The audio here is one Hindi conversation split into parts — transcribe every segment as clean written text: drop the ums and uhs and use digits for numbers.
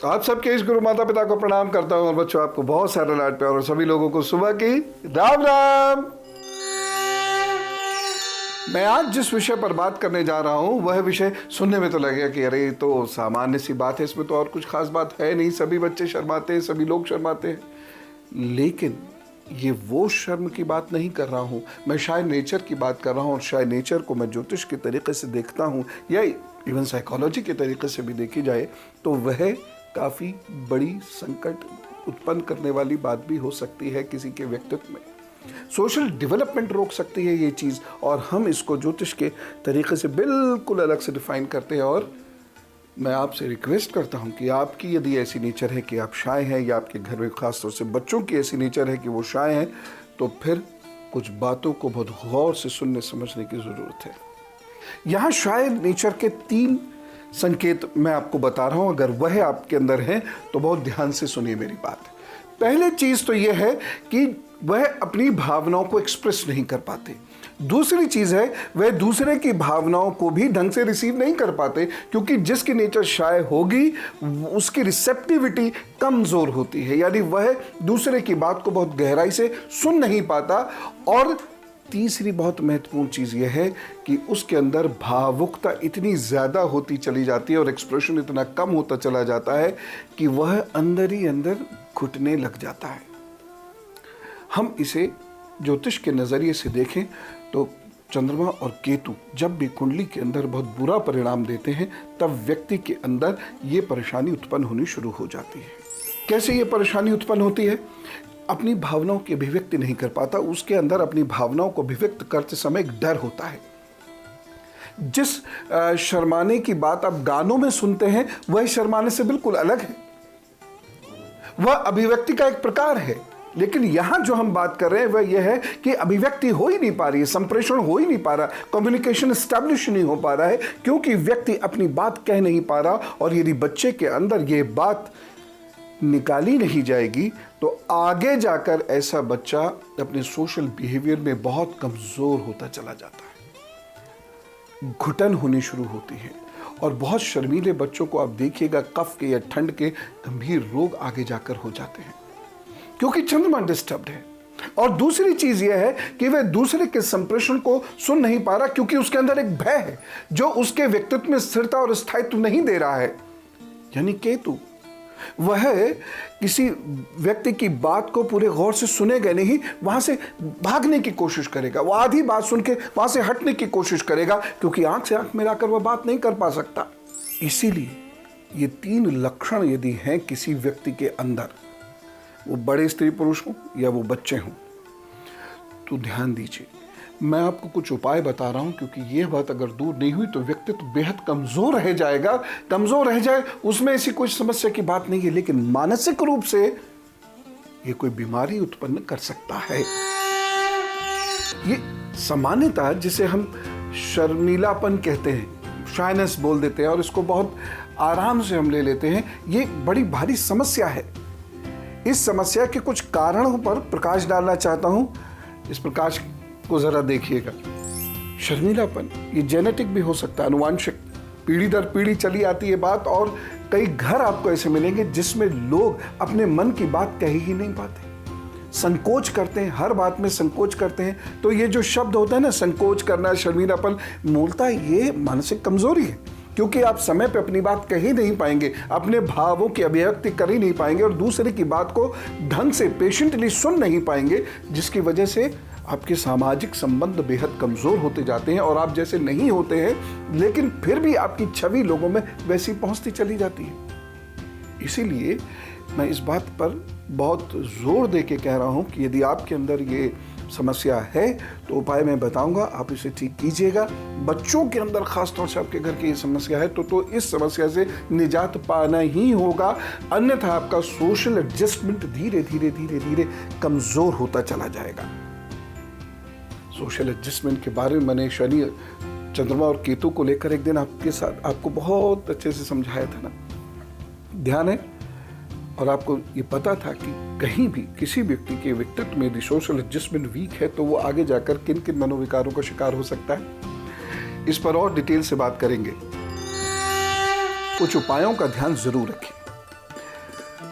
आप सबके इस गुरु माता पिता को प्रणाम करता हूँ और बच्चों आपको बहुत सारा लाड प्यार और सभी लोगों को सुबह की राम राम। मैं आज जिस विषय पर बात करने जा रहा हूँ वह विषय सुनने में तो लगेगा कि अरे ये तो सामान्य सी बात है, इसमें तो और कुछ खास बात है नहीं, सभी बच्चे शर्माते हैं, सभी लोग शर्माते हैं। लेकिन ये वो शर्म की बात नहीं कर रहा हूँ, मैं शायद नेचर की बात कर रहा हूँ। और शायद नेचर को मैं ज्योतिष के तरीके से देखता हूँ या इवन साइकोलॉजी के तरीके से भी देखी जाए तो वह काफ़ी बड़ी संकट उत्पन्न करने वाली बात भी हो सकती है किसी के व्यक्तित्व में। सोशल डेवलपमेंट रोक सकती है ये चीज़, और हम इसको ज्योतिष के तरीके से बिल्कुल अलग से डिफाइन करते हैं। और मैं आपसे रिक्वेस्ट करता हूँ कि आपकी यदि ऐसी नेचर है कि आप शाय हैं, या आपके घर में खासतौर से बच्चों की ऐसी नेचर है कि वो शाय हैं, तो फिर कुछ बातों को बहुत गौर से सुनने समझने की ज़रूरत है। यहाँ शाय नेचर के 3 संकेत मैं आपको बता रहा हूँ, अगर वह आपके अंदर है तो बहुत ध्यान से सुनिए मेरी बात। पहले चीज़ तो यह है कि वह अपनी भावनाओं को एक्सप्रेस नहीं कर पाते। दूसरी चीज़ है वह दूसरे की भावनाओं को भी ढंग से रिसीव नहीं कर पाते, क्योंकि जिसकी नेचर शाय होगी उसकी रिसेप्टिविटी कमज़ोर होती है, यानी वह दूसरे की बात को बहुत गहराई से सुन नहीं पाता। और तीसरी बहुत महत्वपूर्ण चीज़ यह है कि उसके अंदर भावुकता इतनी ज़्यादा होती चली जाती है और एक्सप्रेशन इतना कम होता चला जाता है कि वह अंदर ही अंदर घुटने लग जाता है। हम इसे ज्योतिष के नज़रिए से देखें तो चंद्रमा और केतु जब भी कुंडली के अंदर बहुत बुरा परिणाम देते हैं तब व्यक्ति के अंदर ये परेशानी उत्पन्न होनी शुरू हो जाती है। कैसे ये परेशानी उत्पन्न होती है? अपनी भावनाओं की अभिव्यक्ति नहीं कर पाता, उसके अंदर अपनी भावनाओं को अभिव्यक्त करते समय एक डर होता है। जिस शर्माने की बात आप गानों में सुनते हैं वह शर्माने से बिल्कुल अलग है, वह अभिव्यक्ति का एक प्रकार है। लेकिन यहां जो हम बात कर रहे हैं वह यह है कि अभिव्यक्ति हो ही नहीं पा रही है, संप्रेषण हो ही नहीं पा रहा, कम्युनिकेशन एस्टैब्लिश नहीं हो पा रहा है, क्योंकि व्यक्ति अपनी बात कह नहीं पा रहा। और यदि बच्चे के अंदर ये बात निकाली नहीं जाएगी तो आगे जाकर ऐसा बच्चा अपने सोशल बिहेवियर में बहुत कमज़ोर होता चला जाता है, घुटन होनी शुरू होती है। और बहुत शर्मीले बच्चों को आप देखिएगा कफ के या ठंड के गंभीर रोग आगे जाकर हो जाते हैं, क्योंकि चंद्रमा डिस्टर्ब्ड है। और दूसरी चीज़ यह है कि वह दूसरे के संप्रेषण को सुन नहीं पा रहा, क्योंकि उसके अंदर एक भय है जो उसके व्यक्तित्व में स्थिरता और स्थायित्व नहीं दे रहा है। यानी केतु वह किसी व्यक्ति की बात को पूरे गौर से सुनेगा नहीं, वहां से भागने की कोशिश करेगा, वो आधी बात सुन के वहां से हटने की कोशिश करेगा, क्योंकि आंख से आंख मिलाकर वह बात नहीं कर पा सकता। इसीलिए ये 3 लक्षण यदि हैं किसी व्यक्ति के अंदर, वो बड़े स्त्री पुरुष हों या वो बच्चे हों, तो ध्यान दीजिए। मैं आपको कुछ उपाय बता रहा हूं, क्योंकि यह बात अगर दूर नहीं हुई तो व्यक्तित्व बेहद कमज़ोर रह जाएगा। कमज़ोर रह जाए उसमें ऐसी कोई समस्या की बात नहीं है, लेकिन मानसिक रूप से यह कोई बीमारी उत्पन्न कर सकता है। ये सामान्यतः जिसे हम शर्मीलापन कहते हैं, शाइनेस बोल देते हैं, और इसको बहुत आराम से हम ले लेते हैं, ये बड़ी भारी समस्या है। इस समस्या के कुछ कारणों पर प्रकाश डालना चाहता हूं। इस प्रकाश को जरा देखिएगा। शर्मीलापन ये जेनेटिक भी हो सकता है, अनुवांशिक, पीढ़ी दर पीढ़ी चली आती है बात। और कई घर आपको ऐसे मिलेंगे जिसमें लोग अपने मन की बात कह ही नहीं पाते, संकोच करते हैं, हर बात में संकोच करते हैं। तो ये जो शब्द होता है ना, संकोच करना, शर्मीलापन, मूलतः ये मानसिक कमजोरी है, क्योंकि आप समय पे अपनी बात कह ही नहीं पाएंगे, अपने भावों की अभिव्यक्ति कर ही नहीं पाएंगे और दूसरे की बात को ढंग से पेशेंटली सुन नहीं पाएंगे, जिसकी वजह से आपके सामाजिक संबंध बेहद कमज़ोर होते जाते हैं और आप जैसे नहीं होते हैं, लेकिन फिर भी आपकी छवि लोगों में वैसी पहुंचती चली जाती है। इसीलिए मैं इस बात पर बहुत ज़ोर दे के कह रहा हूं कि यदि आपके अंदर ये समस्या है तो उपाय मैं बताऊंगा, आप इसे ठीक कीजिएगा। बच्चों के अंदर खास तौर से आपके घर की ये समस्या है तो इस समस्या से निजात पाना ही होगा, अन्यथा आपका सोशल एडजस्टमेंट धीरे धीरे धीरे धीरे कमज़ोर होता चला जाएगा। सोशल एडजस्टमेंट के बारे में मैंने शनि, चंद्रमा और केतु को लेकर एक दिन आपको बहुत अच्छे से समझाया था ना, ध्यान है? और आपको ये पता था कि कहीं भी किसी व्यक्ति के व्यक्तित्व में यदि सोशल एडजस्टमेंट वीक है तो वो आगे जाकर किन किन मनोविकारों का शिकार हो सकता है। इस पर और डिटेल से बात करेंगे। कुछ उपायों का ध्यान जरूर रखें।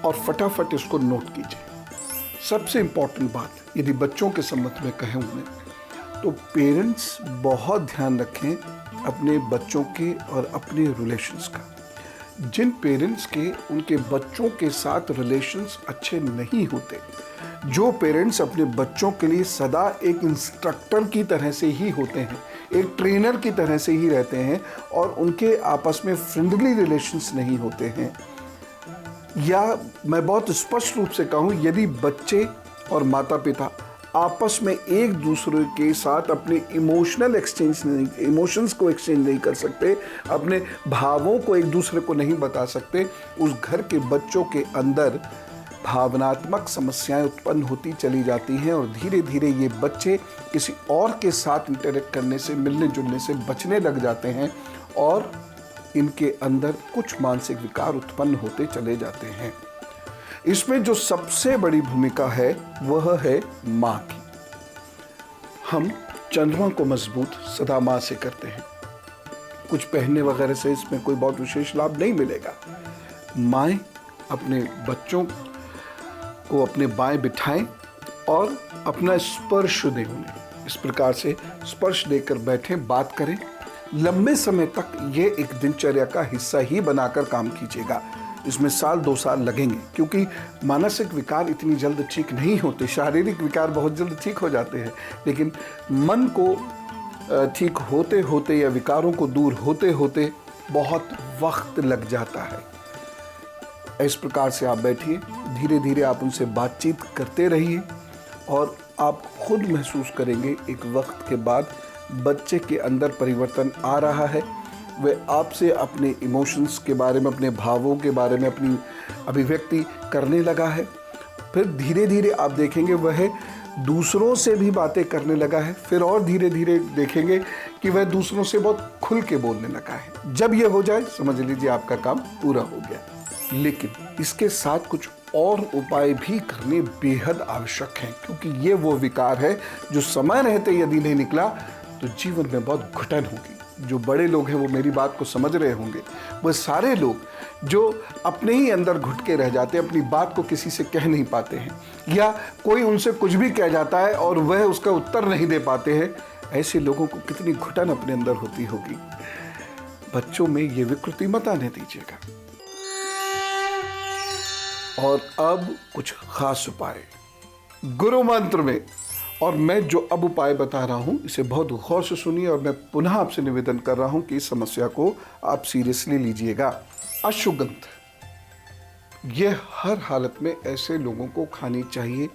और फटाफट इसको नोट कीजिए। सबसे इम्पॉर्टेंट बात यदि बच्चों के संबंध में कहें उन्हें, तो पेरेंट्स बहुत ध्यान रखें अपने बच्चों के और अपने रिलेशंस का। जिन पेरेंट्स के उनके बच्चों के साथ रिलेशंस अच्छे नहीं होते, जो पेरेंट्स अपने बच्चों के लिए सदा एक इंस्ट्रक्टर की तरह से ही होते हैं, एक ट्रेनर की तरह से ही रहते हैं और उनके आपस में फ्रेंडली रिलेशंस नहीं होते हैं, या मैं बहुत स्पष्ट रूप से कहूँ, यदि बच्चे और माता पिता आपस में एक दूसरे के साथ अपने इमोशंस को एक्सचेंज नहीं कर सकते, अपने भावों को एक दूसरे को नहीं बता सकते, उस घर के बच्चों के अंदर भावनात्मक समस्याएं उत्पन्न होती चली जाती हैं और धीरे धीरे ये बच्चे किसी और के साथ इंटरेक्ट करने से, मिलने जुलने से बचने लग जाते हैं और इनके अंदर कुछ मानसिक विकार उत्पन्न होते चले जाते हैं। इसमें जो सबसे बड़ी भूमिका है वह है माँ की। हम चंद्रमा को मजबूत सदा माँ से करते हैं, कुछ पहनने वगैरह से इसमें कोई बहुत विशेष लाभ नहीं मिलेगा। माएँ अपने बच्चों को अपने बाएं बिठाएं और अपना स्पर्श दें उन्हें। इस प्रकार से स्पर्श देकर बैठें, बात करें। लंबे समय तक ये एक दिनचर्या का हिस्सा ही बनाकर काम कीजिएगा। इसमें साल 2 साल लगेंगे, क्योंकि मानसिक विकार इतनी जल्द ठीक नहीं होते। शारीरिक विकार बहुत जल्द ठीक हो जाते हैं, लेकिन मन को ठीक होते होते या विकारों को दूर होते होते बहुत वक्त लग जाता है। इस प्रकार से आप बैठिए, धीरे धीरे आप उनसे बातचीत करते रहिए और आप खुद महसूस करेंगे एक वक्त के बाद बच्चे के अंदर परिवर्तन आ रहा है। वह आपसे अपने इमोशंस के बारे में, अपने भावों के बारे में अपनी अभिव्यक्ति करने लगा है। फिर धीरे धीरे आप देखेंगे वह दूसरों से भी बातें करने लगा है। फिर और धीरे धीरे देखेंगे कि वह दूसरों से बहुत खुल के बोलने लगा है। जब यह हो जाए समझ लीजिए आपका काम पूरा हो गया। लेकिन इसके साथ कुछ और उपाय भी करने बेहद आवश्यक हैं, क्योंकि ये वो विकार है जो समय रहते यदि नहीं निकला तो जीवन में बहुत घुटन होगी। जो बड़े लोग हैं वो मेरी बात को समझ रहे होंगे। वो सारे लोग जो अपने ही अंदर घुट के रह जाते हैं, अपनी बात को किसी से कह नहीं पाते हैं, या कोई उनसे कुछ भी कह जाता है और वह उसका उत्तर नहीं दे पाते हैं, ऐसे लोगों को कितनी घुटन अपने अंदर होती होगी। बच्चों में ये विकृति मत आने दीजिएगा। और अब कुछ खास उपाय गुरु मंत्र में, और मैं जो अब उपाय बता रहा हूं इसे बहुत गौर से सुनिए और मैं पुनः आपसे निवेदन कर रहा हूं कि इस समस्या को आप सीरियसली लीजिएगा। अश्वगंध, यह हर हालत में ऐसे लोगों को खानी चाहिए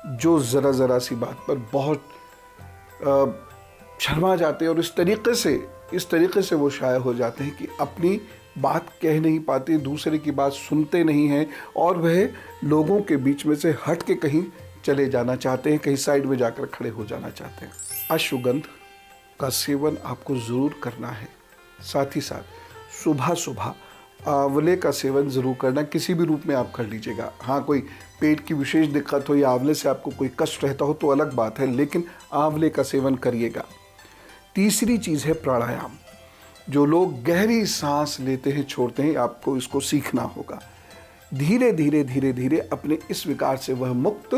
जो ज़रा ज़रा सी बात पर बहुत शर्मा जाते हैं और इस तरीके से वो शाये हो जाते हैं कि अपनी बात कह नहीं पाते, दूसरे की बात सुनते नहीं हैं और वह लोगों के बीच में से हट के कहीं चले जाना चाहते हैं, कहीं साइड में जाकर खड़े हो जाना चाहते हैं। अश्वगंध का सेवन आपको ज़रूर करना है। साथ ही साथ सुबह सुबह आंवले का सेवन ज़रूर करना, किसी भी रूप में आप कर लीजिएगा। हाँ, कोई पेट की विशेष दिक्कत हो या आंवले से आपको कोई कष्ट रहता हो तो अलग बात है, लेकिन आंवले का सेवन करिएगा। तीसरी चीज़ है प्राणायाम। जो लोग गहरी सांस लेते हैं छोड़ते हैं, आपको इसको सीखना होगा। धीरे धीरे अपने इस विकार से वह मुक्त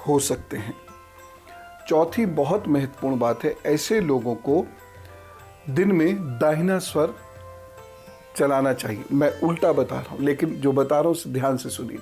हो सकते हैं। चौथी बहुत महत्वपूर्ण बात है, ऐसे लोगों को दिन में दाहिना स्वर चलाना चाहिए। मैं उल्टा बता रहा हूँ, लेकिन जो बता रहा हूँ उसे ध्यान से सुनिए।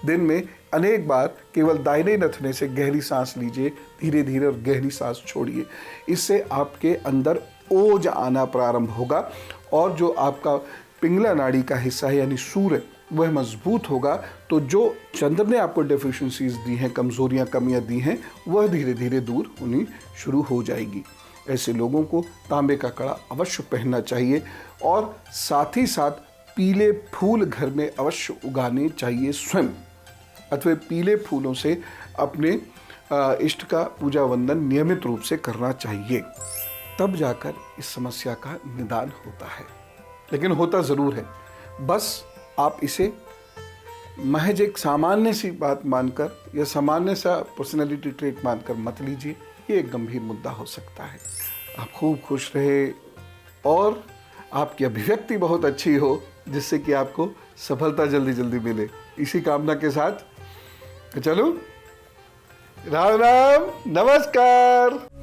दिन में अनेक बार केवल दाहिने नथने से गहरी सांस लीजिए, धीरे धीरे और गहरी सांस छोड़िए। इससे आपके अंदर ओज आना प्रारंभ होगा और जो आपका पिंगला नाड़ी का हिस्सा है यानी सूर्य, वह मजबूत होगा। तो जो चंद्र ने आपको डेफिशिएंसीज दी हैं, कमजोरियां, कमियां दी हैं, वह धीरे धीरे दूर होनी शुरू हो जाएगी। ऐसे लोगों को तांबे का कड़ा अवश्य पहनना चाहिए और साथ ही साथ पीले फूल घर में अवश्य उगाने चाहिए स्वयं, अथवा पीले फूलों से अपने इष्ट का पूजा वंदन नियमित रूप से करना चाहिए। तब जाकर इस समस्या का निदान होता है। लेकिन होता ज़रूर है, बस आप इसे महज एक सामान्य सी बात मानकर या सामान्य सा पर्सनैलिटी ट्रेट मानकर मत लीजिए। ये एक गंभीर मुद्दा हो सकता है। आप खूब खुश रहे और आपकी अभिव्यक्ति बहुत अच्छी हो, जिससे कि आपको सफलता जल्दी जल्दी मिले। इसी कामना के साथ चलो, राम राम, नमस्कार।